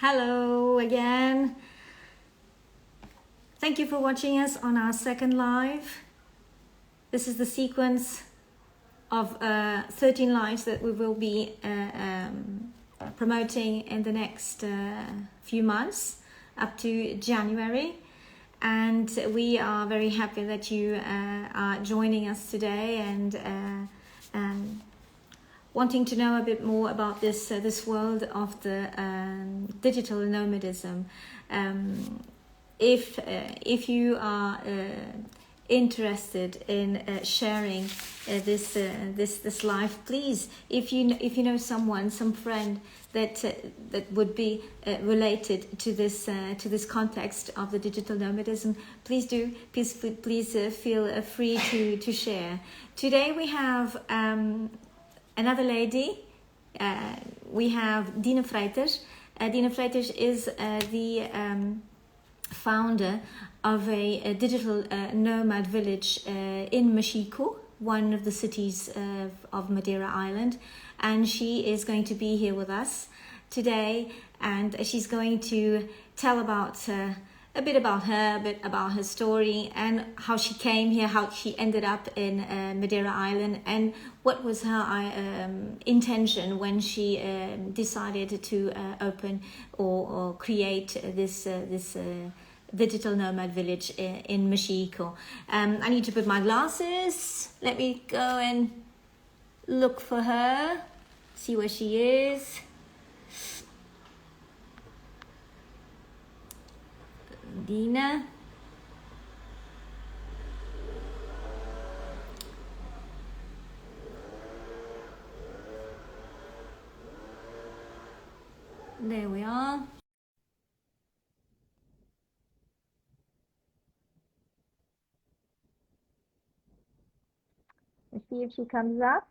Hello again. Thank you for watching us on our second live. This is the sequence of 13 lives that we will be promoting in the next few months up to January. And we are very happy that you are joining us today and wanting to know a bit more about this world of the digital nomadism. If you are interested in sharing this life, please, if you know someone, some friend that would be related to this context of the digital nomadism, please feel free to share. Today we have another lady. We have Dina Freitas. Dina Freitas is the founder of a digital nomad village in Mexico, one of the cities of Madeira Island, and she is going to be here with us today, and she's going to tell a bit about her story and how she came here, how she ended up in Madeira Island, and what was her intention when she decided to open or create this digital nomad village in Mexico. I need to put my glasses. Let me go and look for her, see where she is. Dina. There we are. Let's see if she comes up.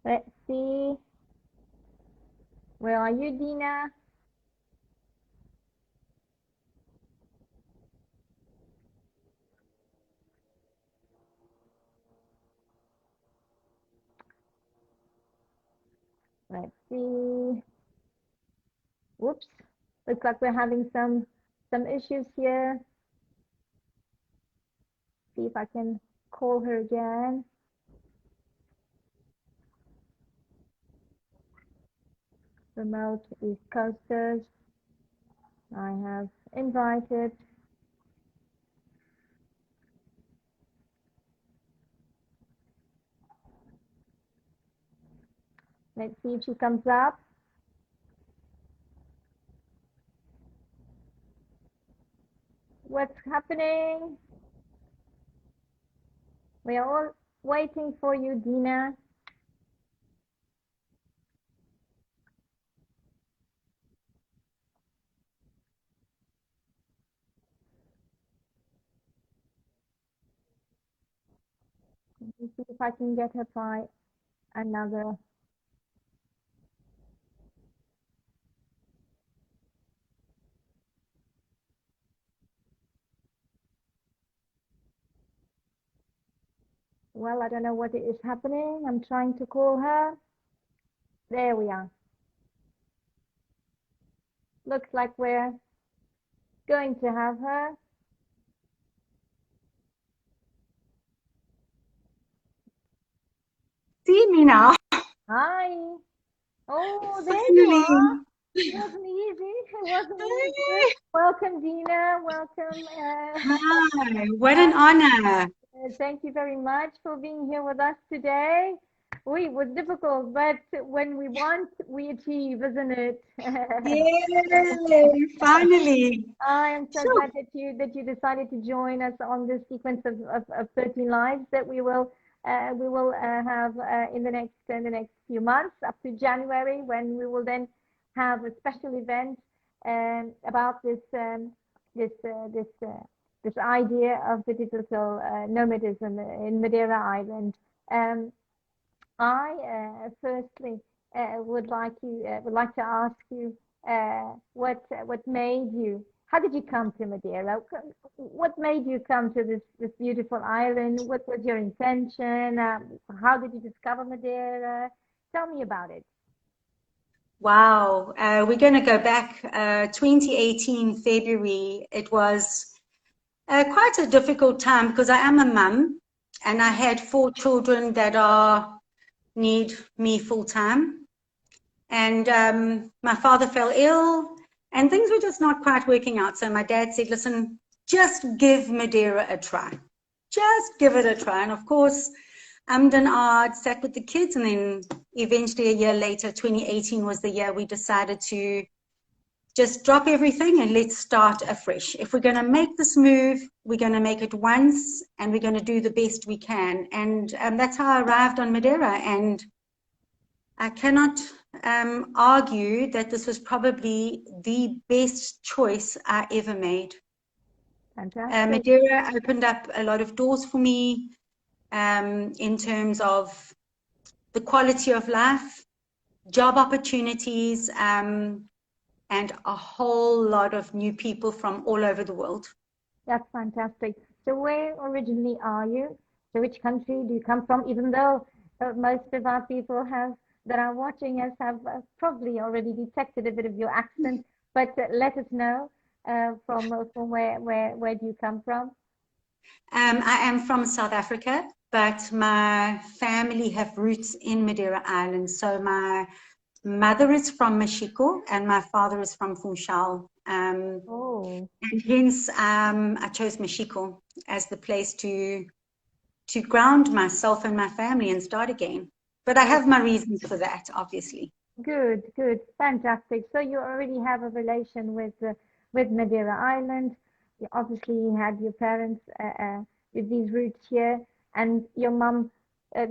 Let's see. Where are you, Dina? Let's see. Whoops. Looks like we're having some issues here. See if I can call her again. Remote East Coasters. I have invited. Let's see if she comes up. What's happening? We are all waiting for you, Dina. Let me see if I can get her by another. Well, I don't know what is happening. I'm trying to call her. There we are. Looks like we're going to have her. See me now. Hi. Oh, there you Finally. are. It wasn't easy. It wasn't easy. Welcome, Dina. Welcome. Hi, what an honor. Thank you very much for being here with us today. It was difficult, but when we want, we achieve, isn't it? Yay, finally. I am so So, glad that you decided to join us on this sequence of 13 lives that we will have in the next few months up to January, when we will then have a special event about this idea of the digital nomadism in Madeira Island. Um, I firstly would like to ask you what made you. How did you come to Madeira? What made you come to this beautiful island? What was your intention? How did you discover Madeira? Tell me about it. Wow. We're going to go back 2018 February. It was quite a difficult time because I am a mum and I had 4 children that are need me full time. And my father fell ill and things were just not quite working out. So my dad said, listen, just give Madeira a try. Just give it a try. And of course, and sat with the kids. And then eventually a year later, 2018 was the year we decided to just drop everything and let's start afresh. If we're going to make this move, we're going to make it once and we're going to do the best we can. And that's how I arrived on Madeira. And I cannot argue that this was probably the best choice I ever made. Fantastic. Madeira opened up a lot of doors for me in terms of the quality of life, job opportunities, and a whole lot of new people from all over the world. That's fantastic. So where originally are you? So which country do you come from? Even though most of our people that are watching us have probably already detected a bit of your accent, but let us know from where do you come from? I am from South Africa, but my family have roots in Madeira Island. So my mother is from Mexico and my father is from Funchal. Oh, And hence I chose Mexico as the place to ground myself and my family and start again. But I have my reasons for that, obviously. good, good, fantastic. So you already have a relation with Madeira Island. You obviously had your parents with these roots here, and your mum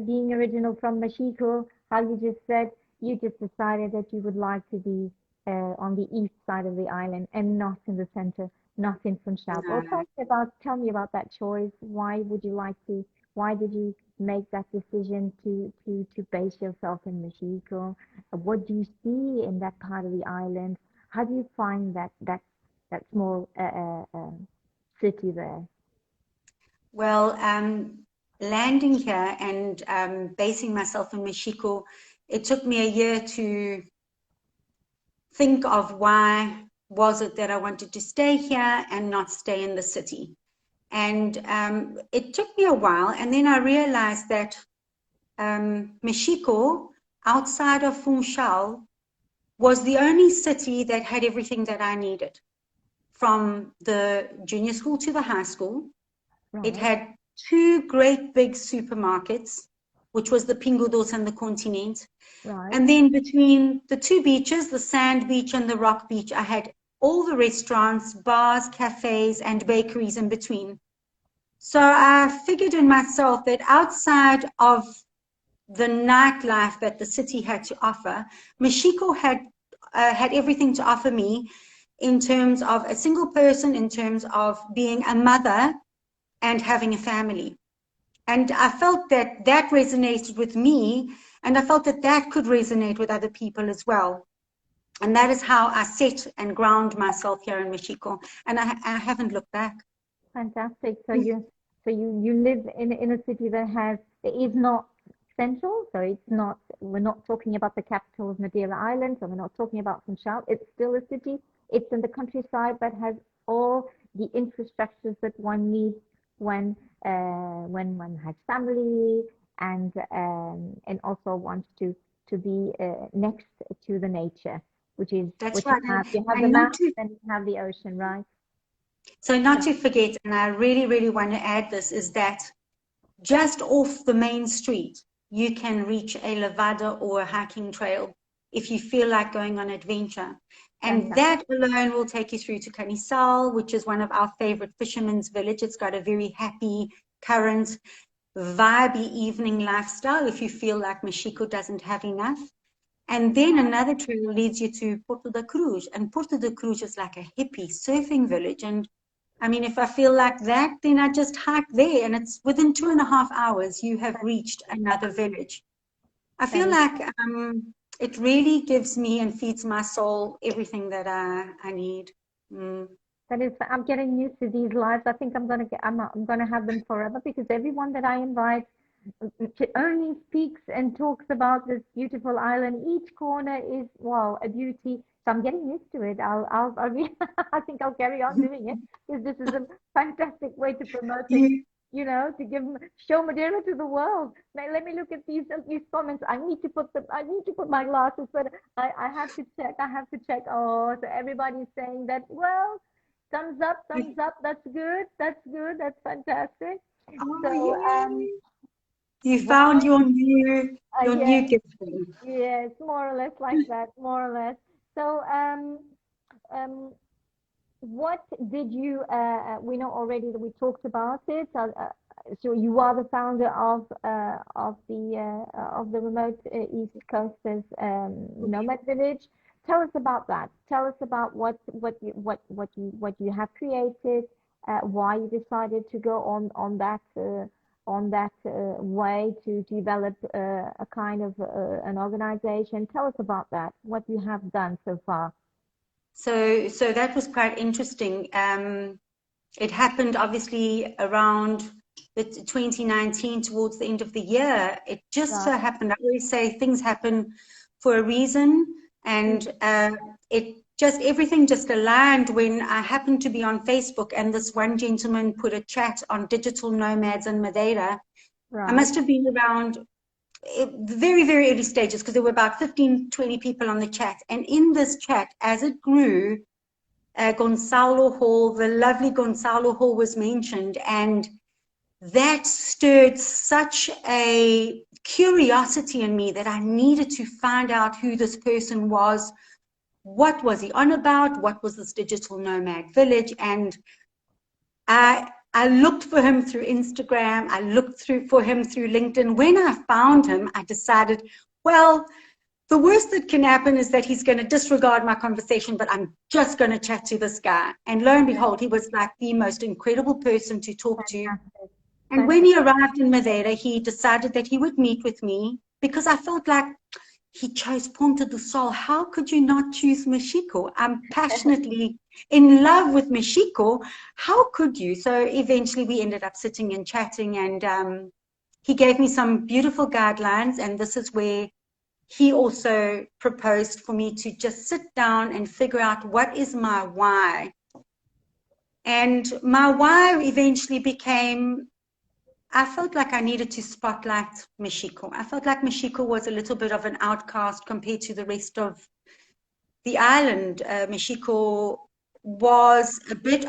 being original from Mexico. How you just said you just decided that you would like to be on the east side of the island and not in the center, not in Funchal. Well, No. tell me about that choice. Why would you like to? Why did you make that decision to base yourself in Mexico? What do you see in that part of the island? How do you find that small city there? Well, landing here and basing myself in Mexico, it took me a year to think of why was it that I wanted to stay here and not stay in the city. And it took me a while, and then I realized that Mexico, outside of Funchal, was the only city that had everything that I needed, from the junior school to the high school. It Right, had 2 great big supermarkets, which was the Pingo Dos and the Continent. right. And then between the 2 beaches, the sand beach and the rock beach, I had all the restaurants, bars, cafes, and bakeries in between. So I figured in myself that outside of the nightlife that the city had to offer, Mexico had everything to offer me in terms of a single person, in terms of being a mother and having a family. And I felt that that resonated with me, and I felt that that could resonate with other people as well. And that is how I set and ground myself here in Mexico. And I haven't looked back. Fantastic. So you live in a city that has it is not central, so it's not we're not talking about the capital of Madeira Island, so we're not talking about Funchal. It's still a city. It's in the countryside, but has all the infrastructures that one needs when one has family and also wants to be next to the nature, which is That's what you right. have. You have the And not mountains to and you have the ocean, right? so not to forget, and I really, really want to add this, is that just off the main street, you can reach a levada or a hiking trail if you feel like going on adventure. And Fantastic. that alone will take you through to Canisal, which is one of our favorite fishermen's village. It's got a very happy, current, vibey evening lifestyle if you feel like Mexico doesn't have enough. And then another trail leads you to Porto da Cruz. And Porto da Cruz is like a hippie surfing village. And I mean, if I feel like that, then I just hike there. And it's within 2.5 hours, you have reached another village. I That feel is like it really gives me and feeds my soul everything that I need. Mm. I'm getting used to these lives. I think I'm gonna have them forever because everyone that I invite only speaks and talks about this beautiful island. Each corner is, wow, a beauty. So I'm getting used to it. I'll I think I'll carry on doing it because this is a fantastic way to promote it. You, You know, to show Madeira to the world. Now, let me look at these comments. I need to put them. I need to put my glasses, but I have to check. I have to check. Oh, so everybody's saying that. Well, thumbs up, thumbs up. That's good. That's good. That's fantastic. oh, So, yay. You found why? your new Yes, gift. yes, more or less like that, more or less. So, um, what did you? We know already that we talked about it. So you are the founder of the remote East Coasters Nomad Village. Tell us about that. Tell us about what you have created, why you decided to go on that way to develop a kind of an organization. Tell us about that. What you have done so far. So that was quite interesting. It happened obviously around the 2019, towards the end of the year. It just Right. so happened, I always say things happen for a reason, and it just, everything just aligned when I happened to be on Facebook, and this one gentleman put a chat on digital nomads in Madeira. I Right. must have been around very, very early stages, because there were about 15, 20 people on the chat. And in this chat, as it grew, Gonzalo Hall, the lovely Gonzalo Hall was mentioned, and that stirred such a curiosity in me that I needed to find out who this person was, what was he on about, what was this digital nomad village. And I looked for him through Instagram, I looked for him through LinkedIn. When I found him, I decided, well, the worst that can happen is that he's going to disregard my conversation, but I'm just going to chat to this guy. And lo and behold, he was like the most incredible person to talk to. Fantastic. And when Fantastic. he arrived in Madeira, he decided that he would meet with me, because I felt like he chose Ponta do Sol. How could you not choose Mexico? I'm passionately in love with Mexico. How could you? So eventually we ended up sitting and chatting, and he gave me some beautiful guidelines. And this is where he also proposed for me to just sit down and figure out what is my why. And my why eventually became, I felt like I needed to spotlight Mexico. I felt like Mexico was a little bit of an outcast compared to the rest of the island. Mexico was a bit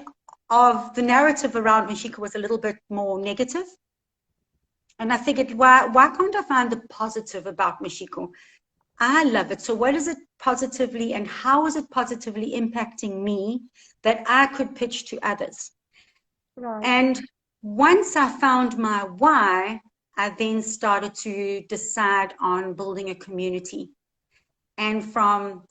of the narrative around Mexico was a little bit more negative. And I figured, why can't I find the positive about Mexico? I love it. So what is it positively, and how is it positively impacting me that I could pitch to others? Right. And once I found my why, I then started to decide on building a community. And from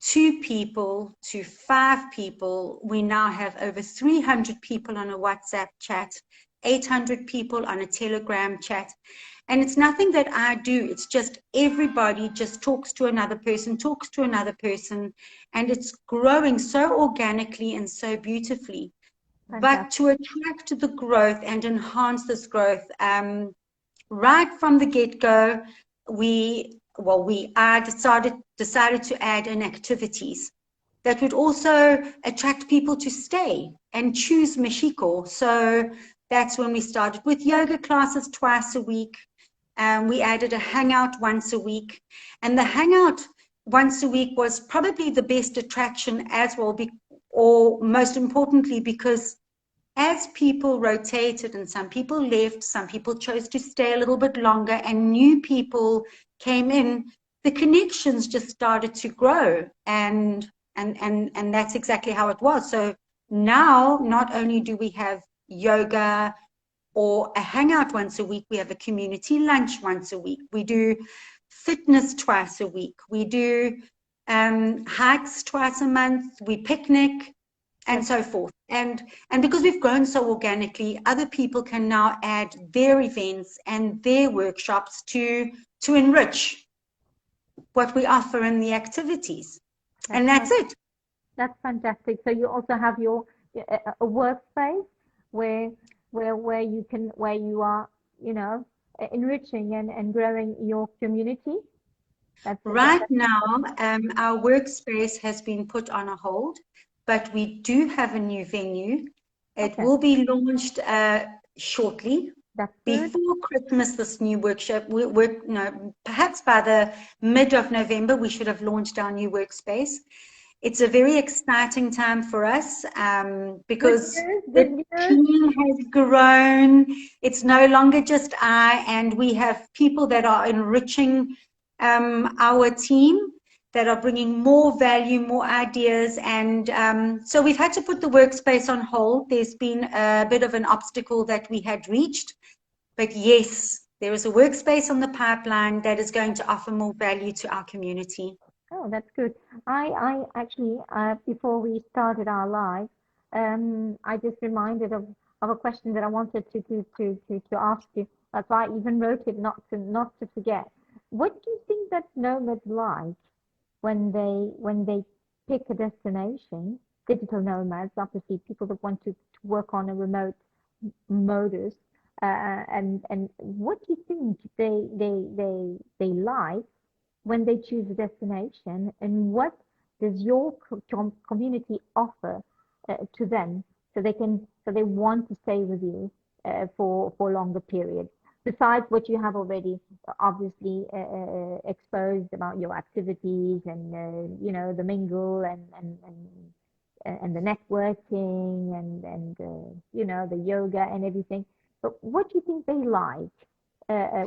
2 people to 5 people, we now have over 300 people on a WhatsApp chat, 800 people on a Telegram chat. And it's nothing that I do. It's just everybody just talks to another person, and it's growing so organically and so beautifully. But Fantastic. to attract the growth and enhance this growth, right from the get-go, I decided to add in activities that would also attract people to stay and choose Mexico. So that's when we started with yoga classes twice a week. We added a hangout once a week, and the hangout once a week was probably the best attraction as well, or most importantly, because as people rotated and some people left, some people chose to stay a little bit longer, and new people came in, the connections just started to grow, and that's exactly how it was. So now not only do we have yoga or a hangout once a week, we have a community lunch once a week. We do fitness twice a week. We do hikes twice a month. We picnic and so forth. And because we've grown so organically, other people can now add their events and their workshops to enrich what we offer in the activities. That's And fan- that's it. that's fantastic. So you also have your a workspace where where you can where you are, you know. enriching and growing your community? Right now, our workspace has been put on a hold, but we do have a new venue. It Okay, will be launched shortly. that's good. Before Christmas, this new workshop, no, perhaps by the mid of November, we should have launched our new workspace. It's a very exciting time for us Good because news, the good news. team has grown. It's no longer just I, and we have people that are enriching our team, that are bringing more value, more ideas. And so we've had to put the workspace on hold. There's been a bit of an obstacle that we had reached. But yes, there is a workspace on the pipeline that is going to offer more value to our community. Oh, that's good. I actually, before we started our live, I just reminded of a question that I wanted to ask you. That's why I even wrote it not to forget. What do you think that nomads like when they pick a destination? Digital nomads, obviously, people that want to work on a remote modus. And what do you think they like when they choose a destination, and what does your community offer to them so they want to stay with you for longer periods, besides what you have already obviously exposed about your activities and the mingle and the networking and the yoga and everything. But what do you think they like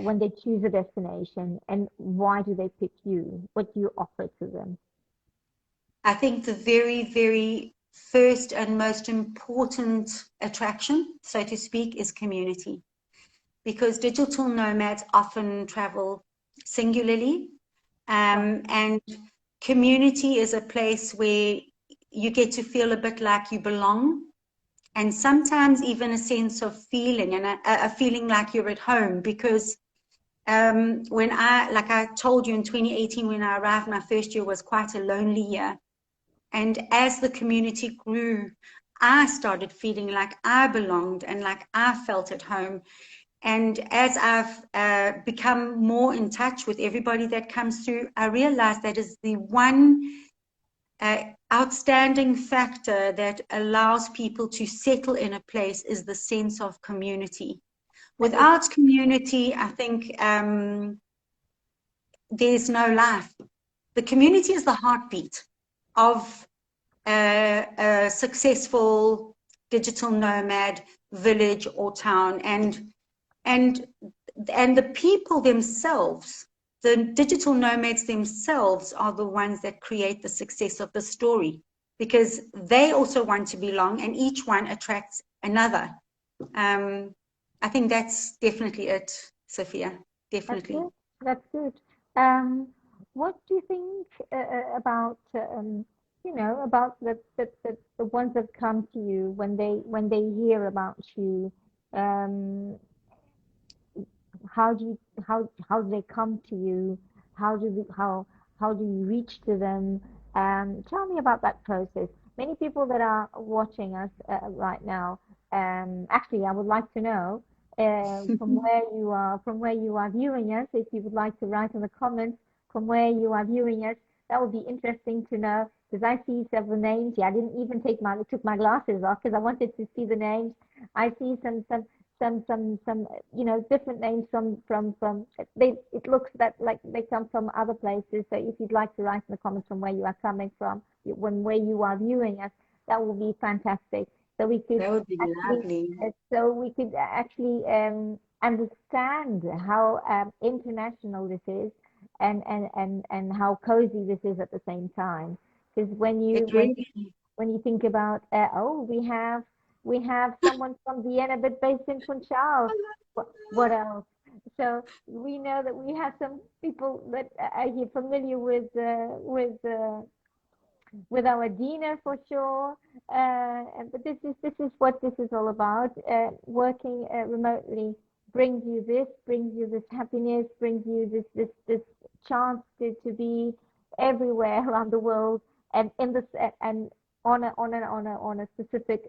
when they choose a destination, and why do they pick you? What do you offer to them? I think the very, very first and most important attraction, so to speak, is community. Because digital nomads often travel singularly, and community is a place where you get to feel a bit like you belong, and sometimes even a sense of feeling and a feeling like you're at home. Because when like I told you, in 2018, when I arrived, my first year was quite a lonely year. And as the community grew, I started feeling like I belonged and like I felt at home. And as I've become more in touch with everybody that comes through, I realized that is the one outstanding factor that allows people to settle in a place is the sense of community. That is, Without community, I think there's no life. The community is the heartbeat of a successful digital nomad village or town, and the people themselves, the digital nomads themselves, are the ones that create the success of the story, because they also want to belong, and each one attracts another. I think that's definitely it, Sophia. that's Definitely. good. That's good. Um, what do you think about about the ones that come to you when they hear about you? Um, how do you how do they come to you? How do you reach to them? Tell me about that process. Many people that are watching us right now, actually, I would like to know from where you are viewing us. If you would like to write in the comments from where you are viewing us, that would be interesting to know, because I see several names. Yeah, I didn't even took my glasses off because I wanted to see the names. I see some different names from they, it looks that like they come from other places. So if you'd like to write in the comments from where you are coming from, where you are viewing us, that would be fantastic. So we could That would be actually lovely. understand how international this is, and how cozy this is at the same time. Because It really, when you think about, oh, we have someone from Vienna but based in Funchal. What else? So we know that we have some people that are here familiar with our Dina for sure. But this is what this is all about. Working remotely brings you this happiness, brings you this chance to be everywhere around the world, and in this and on a specific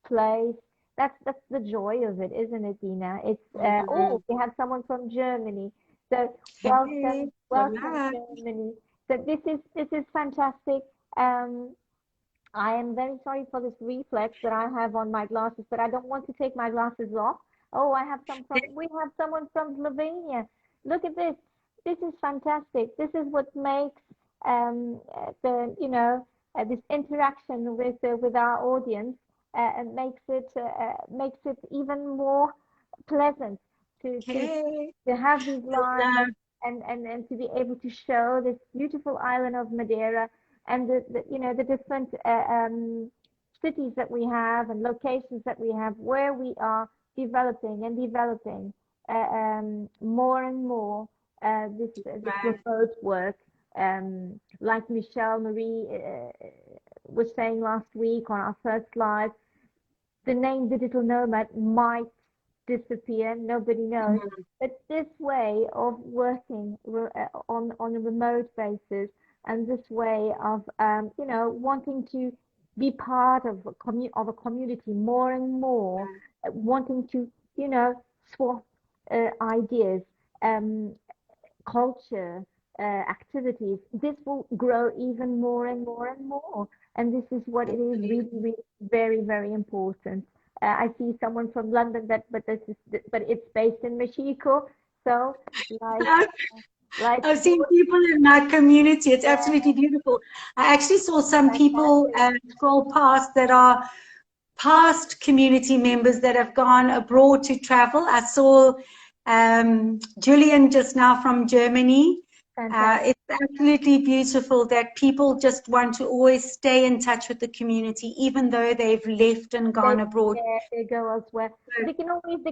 place, that's the joy of it, isn't it, Dina? It's Mhm. oh, we have someone from Germany. So Hey, welcome hola. Germany. So this is fantastic. Um, I am very sorry for this reflex that I have on my glasses, but I don't want to take my glasses off. Oh, we have someone from Slovenia. Look at this. This is fantastic. This is what makes the, this interaction with our audience and makes it even more pleasant to to Okay. to have these lives Hola. and to be able to show this beautiful island of Madeira and the different cities that we have and locations that we have where we are developing more and more this Right. remote work. Like Michelle Marie was saying last week on our first live, the name digital nomad might disappear, nobody knows. Mhm. But this way of working on a remote basis and this way of wanting to be part of of a community more and more, wanting to you know swap ideas, um, culture, activities, this will grow even more and more and more. And this is what it is really, really very, very important. I see someone from London but it's based in Mexico. So like, I've like I've seen your, people in my community. It's yeah, absolutely beautiful. I actually saw some people fantastic. scroll past that are past community members that have gone abroad to travel. I saw Julian just now from Germany. Fantastic. It's absolutely beautiful that people just want to always stay in touch with the community, even though they've left and They gone abroad. yeah, they go elsewhere. So, They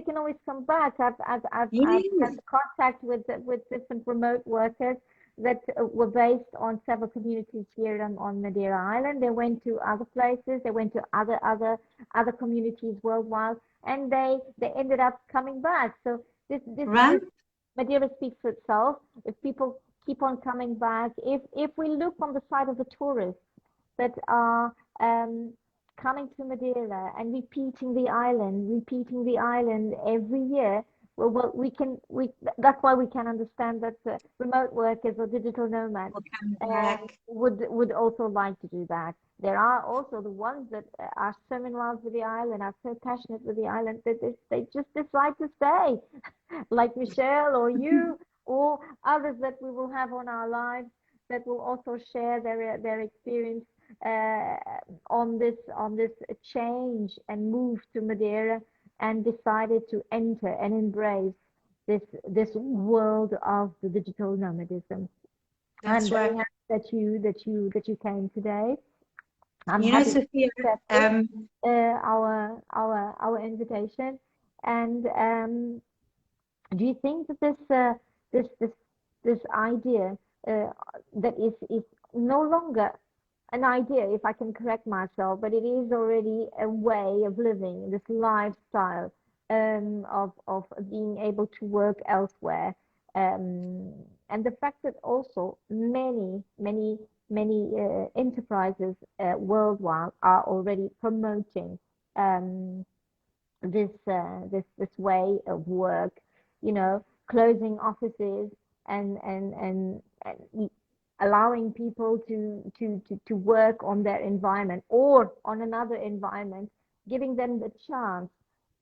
can always come back. I've had yes, contact with different remote workers that were based on several communities here on Madeira Island. They went to other places. They went to other communities worldwide, and they ended up coming back. So this right? Madeira speaks for itself. If people keep on coming back, if we look on the side of the tourists that are coming to Madeira and repeating the island every year. We can we that's why we can understand that remote workers or digital nomads We'll come back. would also like to do that. There are also the ones that are so in love with the island, are so passionate with the island that they just decide to stay, like Michelle or you or others that we will have on our lives that will also share their experience uh, on this change and move to Madeira and decided to enter and embrace this world of the digital nomadism. I'm That's very right. happy that you came today. I'm You know, happy you Sophia, accepted our invitation. And do you think that this this this idea uh, that is no longer an idea, if I can correct myself, but it is already a way of living, this lifestyle of being able to work elsewhere. And the fact that also many enterprises worldwide are already promoting um, this way of work, closing offices and allowing people to work on their environment or on another environment, giving them the chance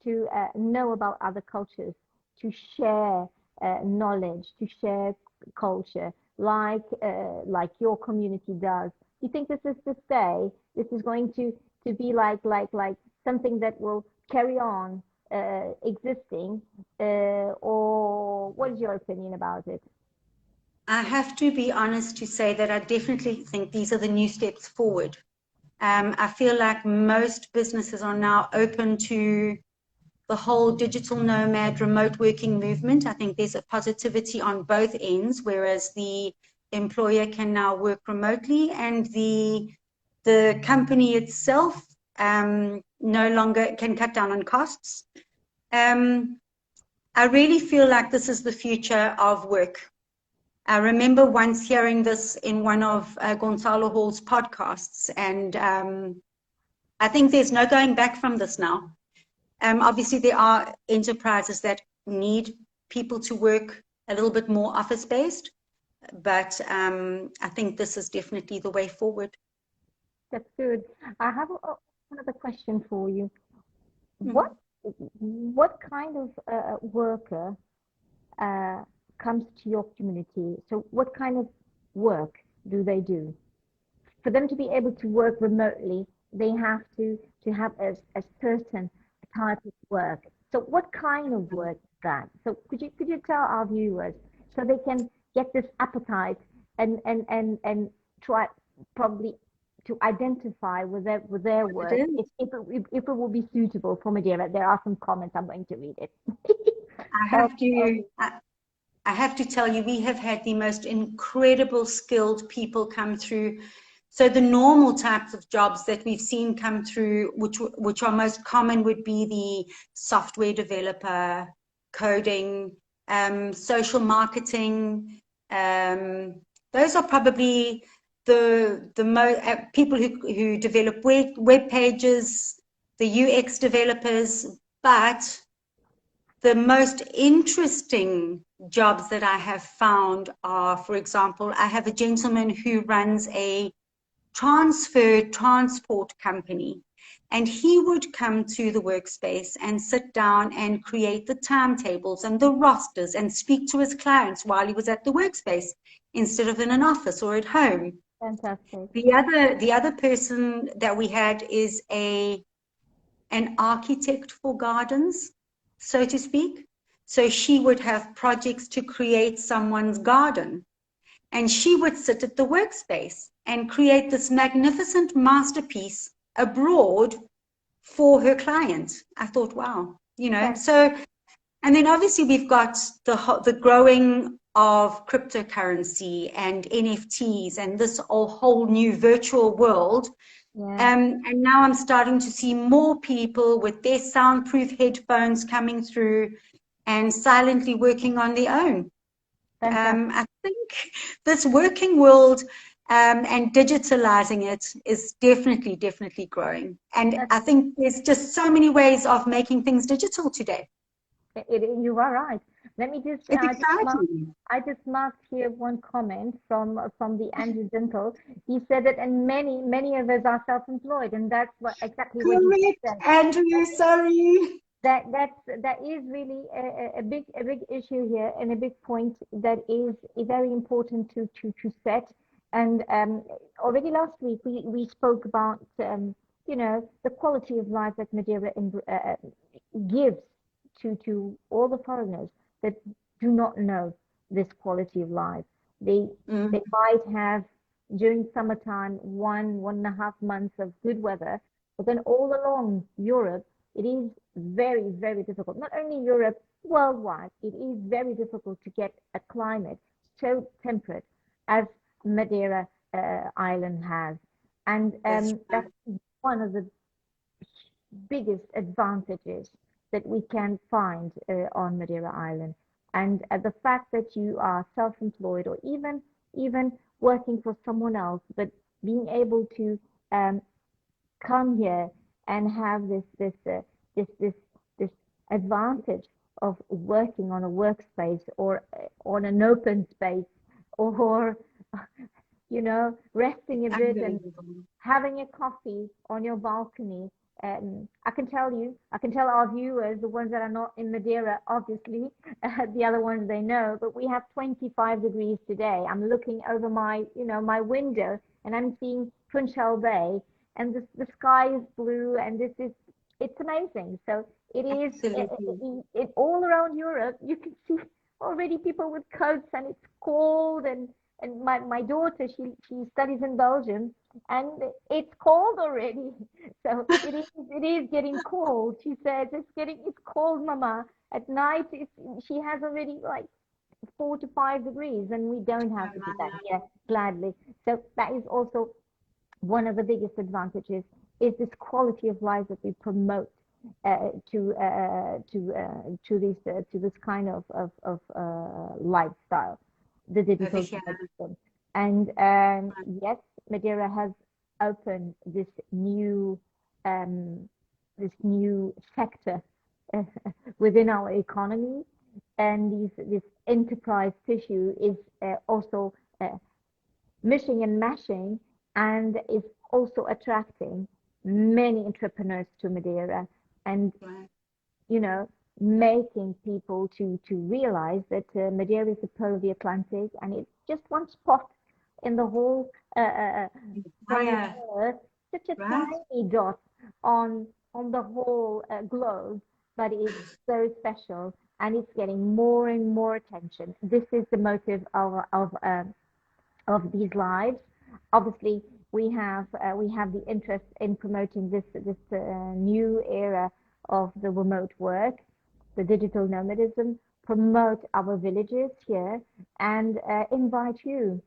to know about other cultures, to share knowledge, to share culture, like your community does. Do you think this is to stay? This is going to be like something that will carry on existing, or what is your opinion about it? I have to be honest to say that I definitely think these are the new steps forward. I feel like most businesses are now open to the whole digital nomad remote working movement. I think there's a positivity on both ends, whereas the employer can now work remotely and the company itself no longer can cut down on costs. Um, I really feel like this is the future of work. I remember once hearing this in one of Gonzalo Hall's podcasts, and I think there's no going back from this now. Obviously, there are enterprises that need people to work a little bit more office-based, but I think this is definitely the way forward. That's good. I have another question for you. Mm. What kind of worker uh, comes to your community? So what kind of work do they do? For them to be able to work remotely, they have to have a certain type of work. So what kind of work is that? So could you tell our viewers so they can get this appetite and try probably to identify with their It work is. if it will be suitable for Madeira. There are some comments. I'm going to read it. I So, have to, I have to tell you, we have had the most incredible skilled people come through. So the normal types of jobs that we've seen come through, which are most common, would be the software developer, coding, social marketing. Those are probably the people who develop web pages, the UX developers, but the most interesting jobs that I have found are, for example, I have a gentleman who runs a transport company, and he would come to the workspace and sit down and create the timetables and the rosters and speak to his clients while he was at the workspace instead of in an office or at home. fantastic. The other person that we had is an architect for gardens, so to speak. So she would have projects to create someone's garden, and she would sit at the workspace and create this magnificent masterpiece abroad for her client. I thought, wow, so, and then obviously we've got the growing of cryptocurrency and NFTs and this whole new virtual world. Yeah, And now I'm starting to see more people with their soundproof headphones coming through and silently working on their own. fantastic. I think this working world and digitalizing it is definitely growing. And I think there's just so many ways of making things digital today. You are right. Let me just, It's exciting. I just marked here one comment from the Andrew Dimple. He said that, and many of us are self-employed, and that's exactly what you just Correct, said. Andrew, sorry. That is really a big issue here, and a big point that is very important to set. And already last week we spoke about the quality of life that Madeira gives to all the foreigners that do not know this quality of life. They Mm, they might have during summertime 1.5 months of good weather, but then all along Europe it is very difficult. Not only Europe, worldwide, it is very difficult to get a climate so temperate as Madeira Island has, and that's right. that's one of the biggest advantages that we can find on Madeira Island. And the fact that you are self-employed or even working for someone else, but being able to um, come here and have this this this advantage of working on a workspace or on an open space or resting a bit and Unbelievable. having a coffee on your balcony. I can tell our viewers, the ones that are not in Madeira, obviously, the other ones they know, but we have 25 degrees today. I'm looking over my window and I'm seeing Funchal Bay, and the sky is blue, and it's amazing. So it is Absolutely. all around Europe. You can see already people with coats, and it's cold, and my daughter, she studies in Belgium, and it's cold already. So it is getting cold. She says it's cold, Mama. At night, she has already like 4 to 5 degrees, and we don't have to do that here gladly. So that is also one of the biggest advantages, is this quality of life that we promote to this kind of lifestyle, the Over digital here. connection. And yes, Madeira has opened um, this new sector within our economy, and this enterprise tissue is also mishing and mashing, and is also attracting many entrepreneurs to Madeira, and Right. you know, making people to realize that Madeira is the pearl of the Atlantic, and it's just one spot in the whole entire Higher, earth, such a right? tiny dot on the whole globe, but it's so special, and it's getting more and more attention. This is the motive of these lives. Obviously, we have the interest in promoting this new era of the remote work, the digital nomadism, promote our villages here, and invite you,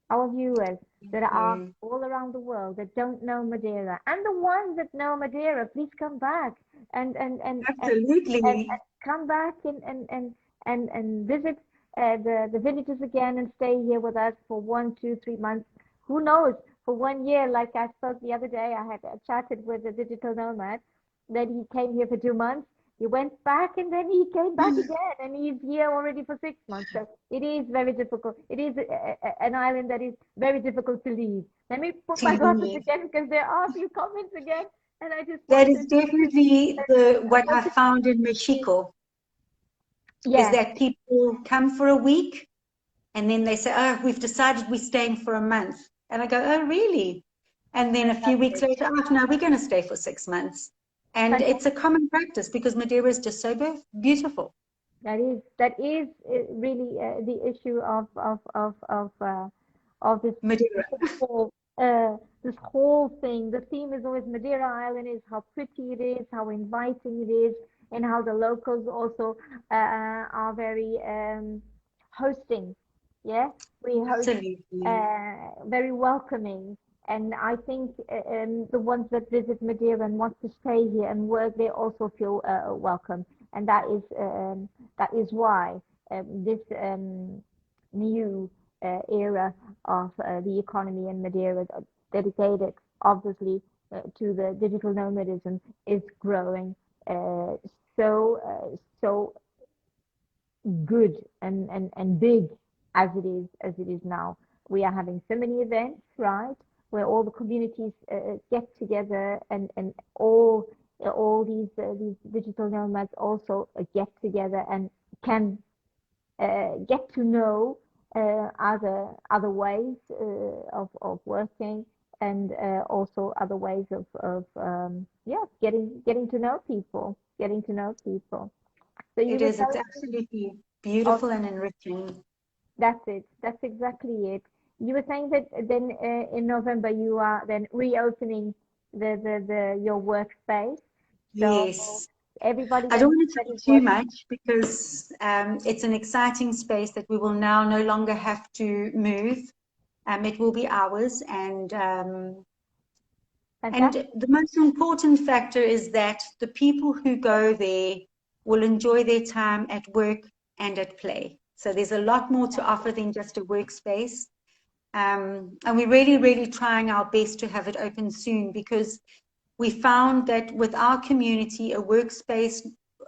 our viewers that are Mm, all around the world that don't know Madeira, and the ones that know Madeira, please come back and and and and, and absolutely. come back and visit the villages again and stay here with us for 1, 2, 3 months. Who knows? For 1 year, like I spoke the other day, I had chatted with a digital nomad. Then he came here for 2 months. He went back and then he came back again, and he's here already for 6 months. So it is very difficult. It is an island that is very difficult to leave. Let me put my glasses TV. again because there are a few comments again, and I just That want is to. definitely the I what want I to. found in Mexico is Yeah, that people come for a week and then they say, "Oh, we've decided we're staying for a month." And I go, "Oh, really?" And then a few weeks fantastic, later, "Oh, no, we're going to stay for 6 months." And it's a fantastic. common practice because Madeira is just so beautiful. That is really the issue of Madeira, whole this whole thing. The theme is always Madeira Island is how pretty it is, how inviting it is, and how the locals also are very hosting. Yeah, we host absolutely. very welcoming. And I think the ones that visit Madeira and want to stay here and work, they also feel welcome, and that is why this new era of the economy in Madeira, dedicated obviously to the digital nomadism, is growing so good and big as it is now. We are having so many events, right, where all the communities get together, and all these digital nomads also get together and can get to know other ways of working, and also other ways of yeah, getting to know people, getting to know people. So you It were is. It's telling absolutely of beautiful and enriching. that's it. That's exactly it. You were saying that then in November you are then reopening the your workspace. So Yes. everybody I don't that want to that say is too watching, much because it's an exciting space that we will now no longer have to move. It will be ours, and fantastic. the most important factor is that the people who go there will enjoy their time at work and at play. So there's a lot more to offer than just a workspace. And we're really, really trying our best to have it open soon because we found that with our community, a workspace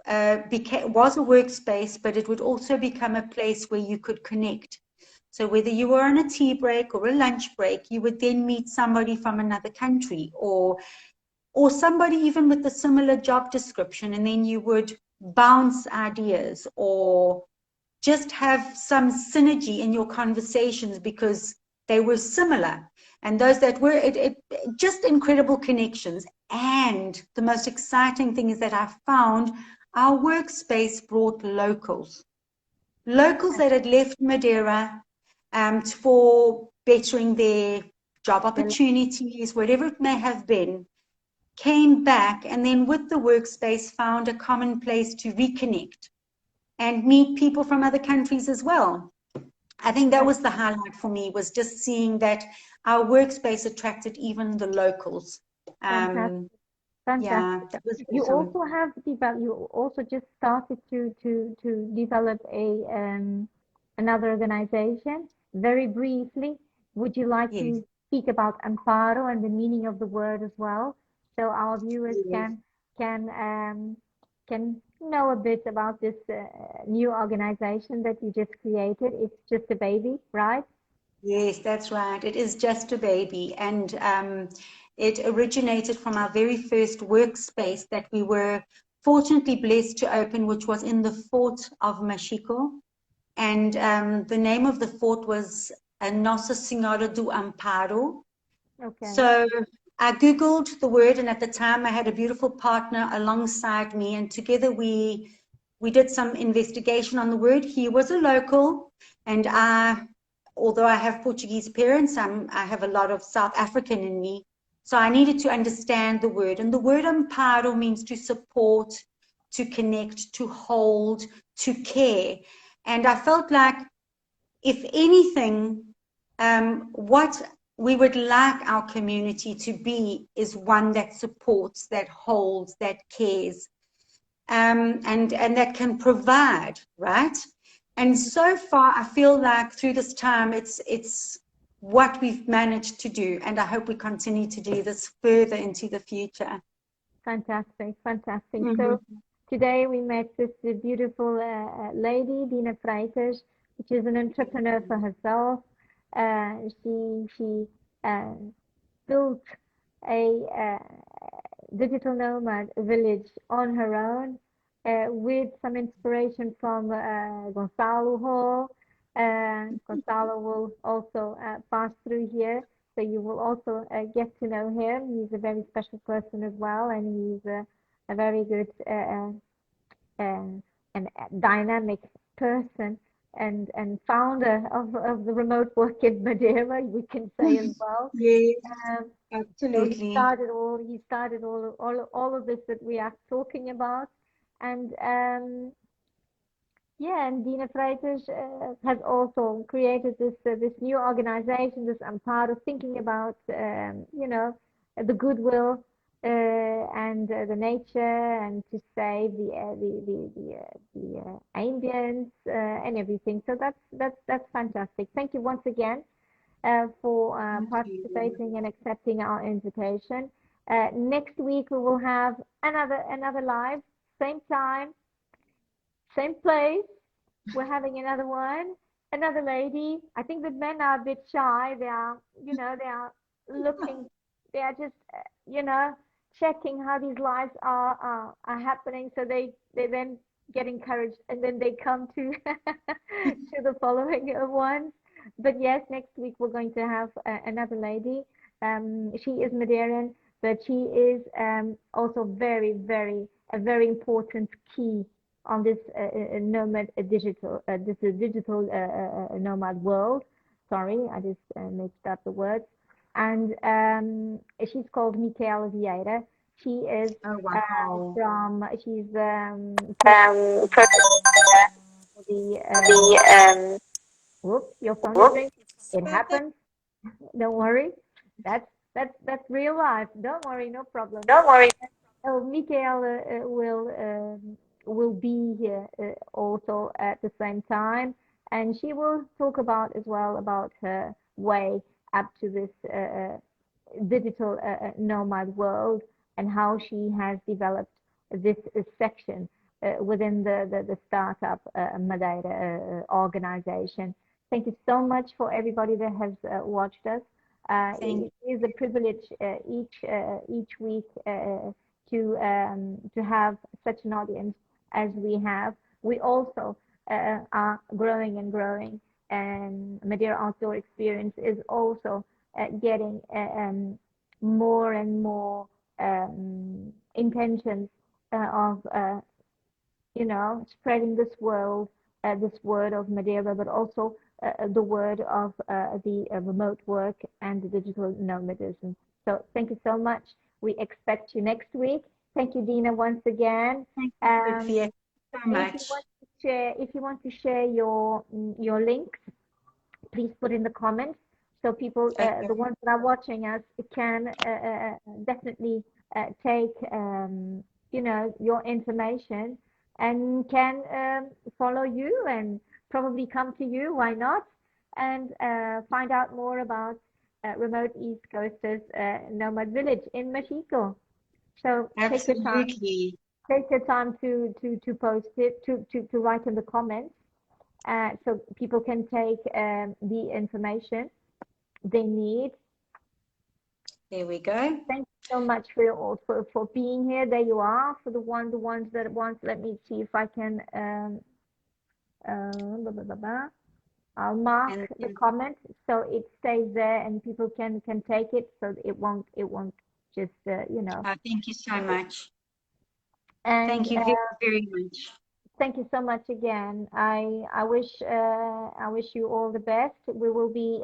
was a workspace, but it would also become a place where you could connect. So whether you were on a tea break or a lunch break, you would then meet somebody from another country or somebody even with a similar job description, and then you would bounce ideas or just have some synergy in your conversations because they were similar. And those that were, just incredible connections. And the most exciting thing is that I found our workspace brought locals that had left Madeira for bettering their job Well, opportunities, whatever it may have been, came back and then with the workspace found a common place to reconnect and meet people from other countries as well. I think that was the highlight for me, was just seeing that our workspace attracted even the locals. fantastic. Um, yeah, Fantastic. that was You awesome. also have developed, you also just started to develop a another organization. Very briefly, would you like Yes, to speak about Amparo and the meaning of the word as well, so our viewers yes. can can know a bit about this new organization that you just created? It's just a baby, right? Yes, that's right. It is just a baby. And it originated from our very first workspace that we were fortunately blessed to open, which was in the fort of Mexico. And the name of the fort was Nossa Senhora do Amparo. Okay. So I Googled the word, and at the time I had a beautiful partner alongside me, and together we did some investigation on the word. He was a local, and although I have Portuguese parents, I have a lot of South African in me. So I needed to understand the word. And the word amparo means to support, to connect, to hold, to care. And I felt like, if anything, what we would like our community to be is one that supports, that holds, that cares, and that can provide, right? And so far, I feel like through this time, it's what we've managed to do, and I hope we continue to do this further into the future. Fantastic, fantastic. Mm-hmm. So today we met this beautiful lady, Dina Freitas, which is an entrepreneur for herself. She uh, built a digital nomad village on her own with some inspiration from Gonçalo Hall. Gonçalo will also pass through here, so you will also get to know him. He's a very special person as well, and he's a very good and dynamic person and founder of the remote work in Madeira, we can say as well. Yes, Um, so absolutely. he started all of this that we are talking about, and yeah, and Dina Freitas has also created this new organization, this Amparo, thinking about the goodwill and the nature, and to save the ambience and everything. So that's fantastic. Thank you once again for Thank you. participating and accepting our invitation. Next week we will have another live, same time, same place. We're having another one, another lady. I think the men are a bit shy. They are looking, they are just, checking how these lives are happening. So they then get encouraged, and then they come to to the following ones. But yes, next week we're going to have another lady. She is Madeiran, but she is also a very important key on this nomad digital nomad world. Sorry, I just mixed up the words. And she's called Micaela Vieira. She is Oh, wow. she's the whoops, your phone is ringing. It happens. Don't worry. That's real life. Don't worry, no problem. Oh, Michael will be here also at the same time, and she will talk about as well about her way up to this digital nomad world, and how she has developed this section within the startup Madeira organization. Thank you so much for everybody that has watched us. Thank It is a privilege each week to have such an audience as we have. We also are growing and growing, and Madeira Outdoor Experience is also getting more and more intentions of spreading this word of Madeira, but also the word of the remote work and the digital nomadism. So thank you so much. We expect you next week. Thank you, Dina, once again. you, Um, Sophia, so if you much. want to share, your links, please put in the comments so people, Okay. the ones that are watching us, can definitely take your information and can follow you and probably come to you. Why not? And find out more about remote East Coasters Nomad Village in Mexico. So take your time. Absolutely. take your time to post it, to write in the comments, so people can take the information they need. There we go. Thank you so much for for being here. There you are. For the ones that want. Let me see if I can. Blah, blah, blah, blah. I'll mark And the comment so it stays there and people can take it, so it won't just thank you so much. And Thank you very, very much. thank you so much again. I wish you all the best. We will be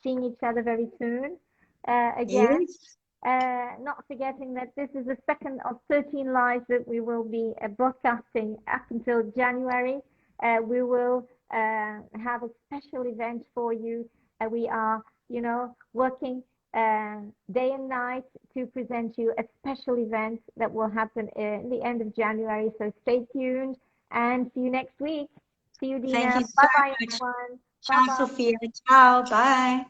seeing each other very soon again. Yes. Not forgetting that this is the second of 13 lives that we will be broadcasting up until January. We will have a special event for you. We are, working day and night to present you a special event that will happen in the end of January. So stay tuned and see you next week. See you, Dina. Thank you so Bye bye, much. everyone. Bye Ciao, bye. Sophia. Ciao. Bye.